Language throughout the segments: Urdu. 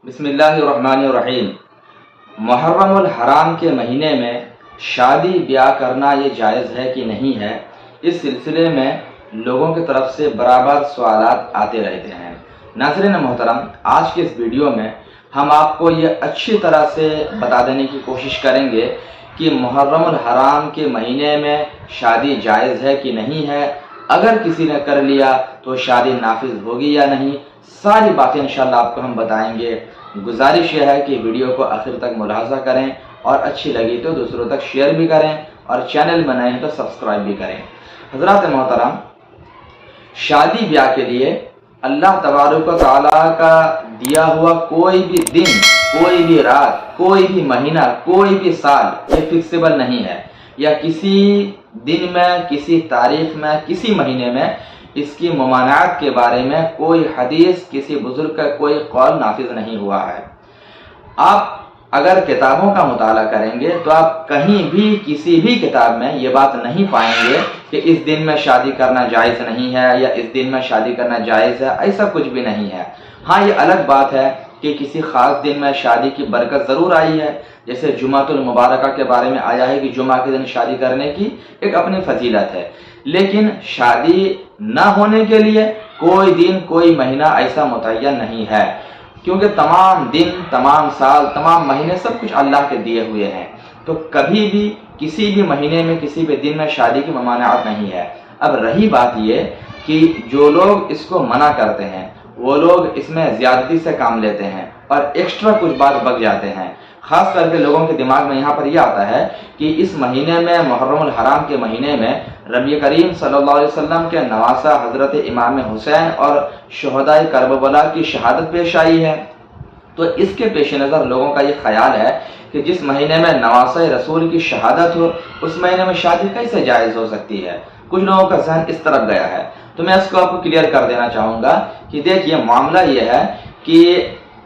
بسم اللہ الرحمن الرحیم۔ محرم الحرام کے مہینے میں شادی بیاہ کرنا یہ جائز ہے کہ نہیں ہے، اس سلسلے میں لوگوں کی طرف سے برابر سوالات آتے رہتے ہیں۔ ناظرین محترم، آج کے اس ویڈیو میں ہم آپ کو یہ اچھی طرح سے بتا دینے کی کوشش کریں گے کہ محرم الحرام کے مہینے میں شادی جائز ہے کہ نہیں ہے، اگر کسی نے کر لیا تو شادی نافذ ہوگی یا نہیں، ساری باتیں انشاءاللہ آپ کو ہم بتائیں گے۔ گزارش یہ ہے کہ ویڈیو کو آخر تک ملاحظہ کریں اور اچھی لگی تو دوسروں تک شیئر بھی کریں اور چینل میں نئے ہیں تو سبسکرائب بھی کریں۔ حضرات محترم، شادی بیاہ کے لیے اللہ تبارک و تعالیٰ کا دیا ہوا کوئی بھی دن، کوئی بھی رات، کوئی بھی مہینہ، کوئی بھی سال یہ فکسیبل نہیں ہے، یا کسی دن میں، کسی تاریخ میں، کسی مہینے میں اس کی ممانعت کے بارے میں کوئی حدیث، کسی بزرگ کا کوئی قول نافذ نہیں ہوا ہے۔ آپ اگر کتابوں کا مطالعہ کریں گے تو آپ کہیں بھی کسی بھی کتاب میں یہ بات نہیں پائیں گے کہ اس دن میں شادی کرنا جائز نہیں ہے یا اس دن میں شادی کرنا جائز ہے، ایسا کچھ بھی نہیں ہے۔ ہاں، یہ الگ بات ہے کہ کسی خاص دن میں شادی کی برکت ضرور آئی ہے، جیسے جمعۃ المبارکہ کے بارے میں آیا ہے کہ جمعہ کے دن شادی کرنے کی ایک اپنی فضیلت ہے، لیکن شادی نہ ہونے کے لیے کوئی دن، کوئی مہینہ ایسا متعین نہیں ہے، کیونکہ تمام دن، تمام سال، تمام مہینے سب کچھ اللہ کے دیے ہوئے ہیں، تو کبھی بھی کسی بھی مہینے میں، کسی بھی دن میں شادی کی ممانعت نہیں ہے۔ اب رہی بات یہ کہ جو لوگ اس کو منع کرتے ہیں وہ لوگ اس میں زیادتی سے کام لیتے ہیں اور ایکسٹرا کچھ بات بک جاتے ہیں۔ خاص کر کے لوگوں کے دماغ میں یہاں پر یہ آتا ہے کہ اس مہینے میں، محرم الحرام کے مہینے میں، نبی کریم صلی اللہ علیہ وسلم کے نواسہ حضرت امام حسین اور شہدائے کربلا کی شہادت پیش آئی ہے، تو اس کے پیش نظر لوگوں کا یہ خیال ہے کہ جس مہینے میں نواسہ رسول کی شہادت ہو اس مہینے میں شادی کیسے جائز ہو سکتی ہے۔ کچھ لوگوں کا ذہن اس طرف گیا ہے، تو میں اس کو آپ کو کلیئر کر دینا چاہوں گا کہ دیکھیے، معاملہ یہ ہے کہ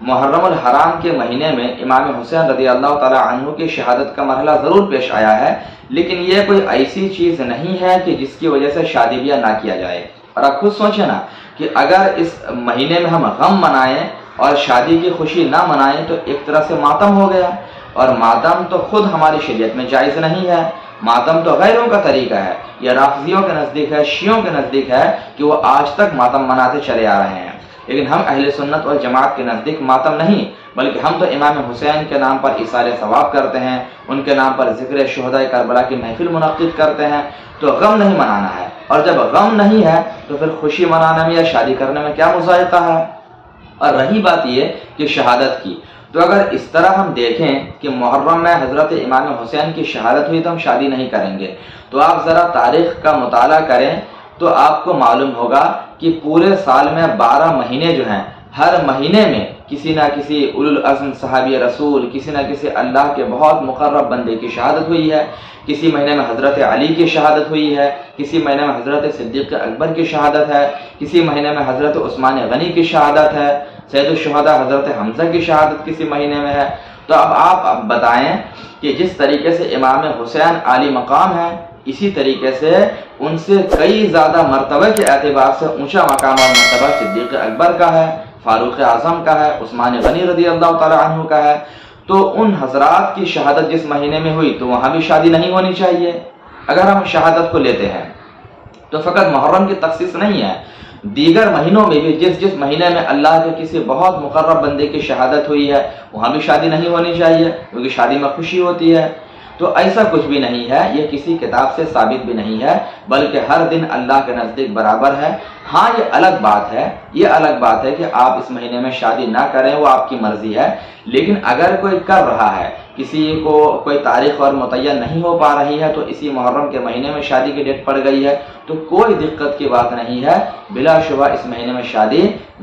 محرم الحرام کے مہینے میں امام حسین رضی اللہ تعالی عنہ کی شہادت کا مرحلہ ضرور پیش آیا ہے، لیکن یہ کوئی ایسی چیز نہیں ہے کہ جس کی وجہ سے شادی بیاہ نہ کیا جائے۔ اور آپ خود سوچیں نا کہ اگر اس مہینے میں ہم غم منائیں اور شادی کی خوشی نہ منائیں تو ایک طرح سے ماتم ہو گیا، اور ماتم تو خود ہماری شریعت میں جائز نہیں ہے۔ ماتم تو غیروں کا طریقہ ہے، یہ رافضیوں کے نزدیک ہے، شیعوں کے نزدیک ہے کہ وہ آج تک ماتم مناتے چلے آ رہے ہیں، لیکن ہم اہل سنت والجماعت کے نزدیک ماتم نہیں، بلکہ ہم تو امام حسین کے نام پر ایصال ثواب کرتے ہیں، ان کے نام پر ذکر شہدائے کربلا کی محفل منعقد کرتے ہیں، تو غم نہیں منانا ہے۔ اور جب غم نہیں ہے تو پھر خوشی منانے میں یا شادی کرنے میں کیا مذائقہ ہے۔ اور رہی بات یہ کہ شہادت کی، تو اگر اس طرح ہم دیکھیں کہ محرم میں حضرت امام حسین کی شہادت ہوئی تو ہم شادی نہیں کریں گے، تو آپ ذرا تاریخ کا مطالعہ کریں تو آپ کو معلوم ہوگا کہ پورے سال میں 12 مہینے جو ہیں، ہر مہینے میں کسی نہ کسی اولو العزم صحابی رسول، کسی نہ کسی اللہ کے بہت مقرب بندے کی شہادت ہوئی ہے۔ کسی مہینے میں حضرت علی کی شہادت ہوئی ہے، کسی مہینے میں حضرت صدیق اکبر کی شہادت ہے، کسی مہینے میں حضرت عثمان غنی کی شہادت ہے، سید الشہداء حضرت حمزہ کی شہادت کسی مہینے میں ہے۔ تو اب آپ بتائیں کہ جس طریقے سے امام حسین عالی مقام ہے، اسی طریقے سے ان سے کئی زیادہ مرتبہ کے اعتبار سے اونچا مقام اور مرتبہ صدیق اکبر کا ہے، فاروق اعظم کا ہے، عثمان غنی رضی اللہ تعالی عنہ کا ہے، تو ان حضرات کی شہادت جس مہینے میں ہوئی تو وہاں بھی شادی نہیں ہونی چاہیے۔ اگر ہم شہادت کو لیتے ہیں تو فقط محرم کی تخصیص نہیں ہے، دیگر مہینوں میں بھی جس مہینے میں اللہ کے کسی بہت مقرب بندے کی شہادت ہوئی ہے وہاں بھی شادی نہیں ہونی چاہیے، کیونکہ شادی میں خوشی ہوتی ہے۔ تو ایسا کچھ بھی نہیں ہے، یہ کسی کتاب سے ثابت بھی نہیں ہے، بلکہ ہر دن اللہ کے نزدیک برابر ہے۔ ہاں، یہ الگ بات ہے کہ آپ اس مہینے میں شادی نہ کریں، وہ آپ کی مرضی ہے، لیکن اگر کوئی کر رہا ہے، کسی کو کوئی تاریخ اور متعین نہیں ہو پا رہی ہے تو اسی محرم کے مہینے میں شادی کی ڈیٹ پڑ گئی ہے تو کوئی دقت کی بات نہیں ہے، بلا شبہ اس مہینے میں شادی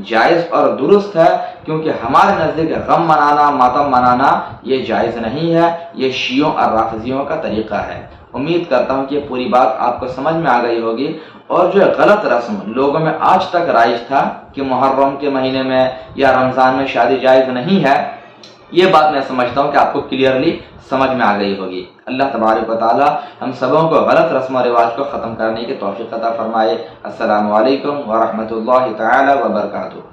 جائز اور درست ہے، کیونکہ ہمارے نزدیک غم منانا، ماتم منانا یہ جائز نہیں ہے، یہ شیعوں اور رافضیوں کا طریقہ ہے۔ امید کرتا ہوں کہ یہ پوری بات آپ کو سمجھ میں آ گئی ہوگی، اور جو غلط رسم لوگوں میں آج تک رائج تھا کہ محرم کے مہینے میں یا رمضان میں شادی جائز نہیں ہے، یہ بات میں سمجھتا ہوں کہ آپ کو کلیئرلی سمجھ میں آ گئی ہوگی۔ اللہ تبارک و تعالی ہم سبوں کو غلط رسم و رواج کو ختم کرنے کی توفیق عطا فرمائے۔ السلام علیکم ورحمۃ اللہ تعالی وبرکاتہ۔